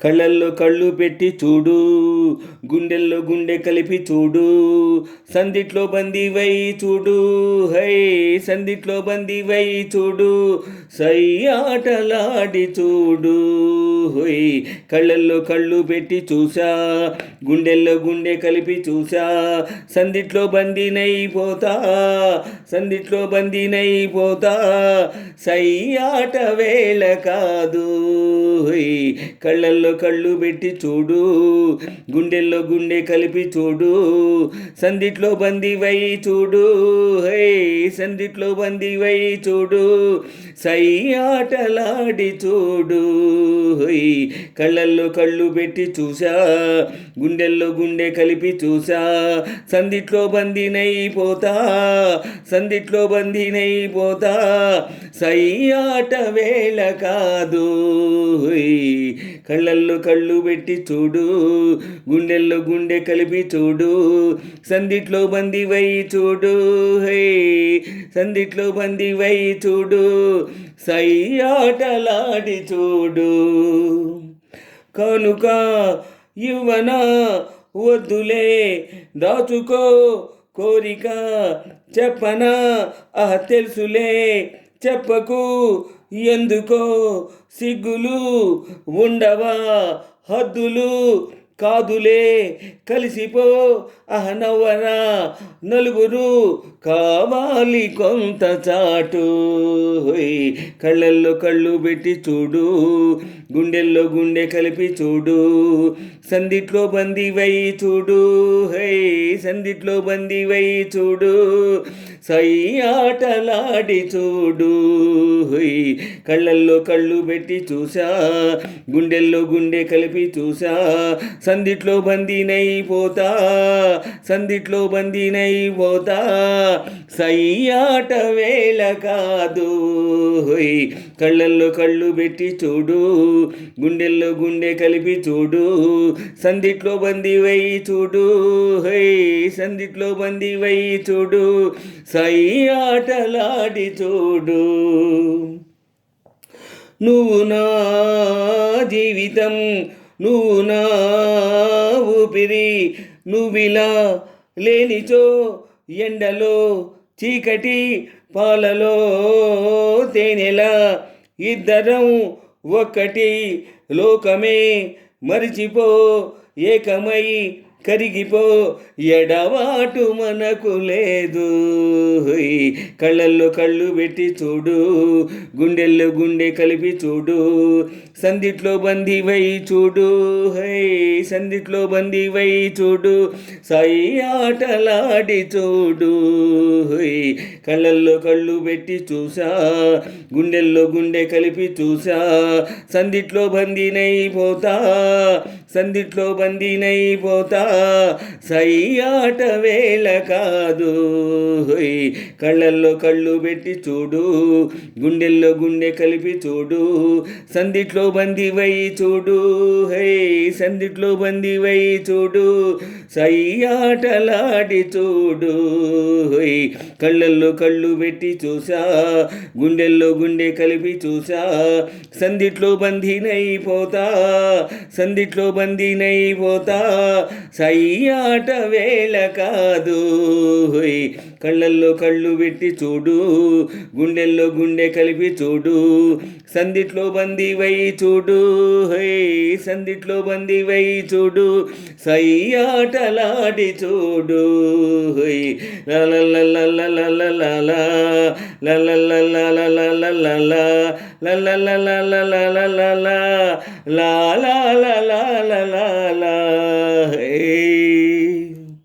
కళ్ళల్లో కళ్ళు పెట్టి చూడు, గుండెల్లో గుండె కలిపి చూడు, సందిట్లో బందీవై చూడు, హై సందిట్లో బందీవై చూడు, సై ఆటలాడి చూడు, హోయ్ కళ్ళల్లో కళ్ళు పెట్టి చూసా, గుండెల్లో గుండె కలిపి చూసా, సందిట్లో బందీనైపోతా, సందిట్లో బందీనైపోతా, సై ఆట వేళ కాదు, హోయ్ కళ్ళల్లో కళ్ళు పెట్టి చూడు, గుండెల్లో గుండె కలిపి చూడు, సందిట్లో బందీవై చూడు, హై సందిట్లో బందీవై చూడు, సై ఆటలాడి చూడు, హై కళ్ళల్లో కళ్ళు పెట్టి చూసా, గుండెల్లో గుండె కలిపి చూసా, సందిట్లో బందీనైపోతా, సందిట్లో బందీనైపోతా, సై ఆట వేళ కాదు, కళ్ళల్లో కళ్ళు పెట్టి చూడు, గుండెల్లో గుండె కలిపి చూడు, సందిట్లో బందీవై చూడు, హే సందిట్లో బందీవై చూడు, సై ఆటలాడి చూడు. కనుక యువన వద్దులే దాచుకో కోరిక, చెప్పనా తెలుసులే చెప్పకు ఎందుకో, సిగ్గులు ఉండవా హద్దులు కాదులే కలిసిపో, నవ్వరా నలుగురు కావాలి కొంత చాటు, కళ్ళల్లో కళ్ళు పెట్టి చూడు, గుండెల్లో గుండె కలిపి చూడు, సందిట్లో బందీవై చూడు, హై సందిట్లో బందీవై చూడు, సై ఆటలాడి చూడు, హై కళ్ళల్లో కళ్ళు పెట్టి చూసా, గుండెల్లో గుండె కలిపి చూసా, సందిట్లో బందీనైపోతా, సందిట్లో బందీనైపోతా, సై ఆట వేళ కాదు, హై కళ్ళల్లో కళ్ళు పెట్టి చూడు, గుండెల్లో గుండె కలిపి చూడు, సందిట్లో బందీవై చూడు, హై సందిట్లో బందీవై చూడు, సై ఆటలాడి చూడు. నువ్వు నా జీవితం, నువ్వు నా ఊపిరి, నువ్విలా లేనిచో ఎండలో చీకటి పాలలో తేనెలా, ఇద్దరం ఒక్కటి లోకమే మరిచిపో, ఏకమై కరిగిపో, ఎడవాటు మనకు లేదు, కళ్ళల్లో కళ్ళు పెట్టి చూడు, గుండెల్లో గుండె కలిపి చూడు, సందిట్లో బందీవై చూడు, హై సందిట్లో బందీవై చూడు, సై ఆటలాడి చూడు, హై కళ్ళల్లో కళ్ళు పెట్టి చూసా, గుండెల్లో గుండె కలిపి చూసా, సందిట్లో బందీనైపోతా, సందిట్లో బందీనైపోతా, సై ఆట వేళ కాదు, కళ్ళల్లో కళ్ళు పెట్టి చూడు, గుండెల్లో గుండె కలిపి చూడు, సందిట్లో బందీవై చూడు, హై సందిట్లో బందీవై చూడు, సై ఆటలాడి చూడు, హై కళ్ళల్లో కళ్ళు పెట్టి చూసా, గుండెల్లో గుండె కలిపి చూసా, సందిట్లో బందీనైపోతా, సందిట్లో బందీనైపోతా, సై ఆట వేళ కాదు, కళ్ళల్లో కళ్ళు పెట్టి చూడు, గుండెల్లో గుండె కలిపి చూడు, సందిట్లో బందీవై చూడు, హై సందిట్లో బందీవై చూడు, సై ఆటలాడి చూడు, హై లా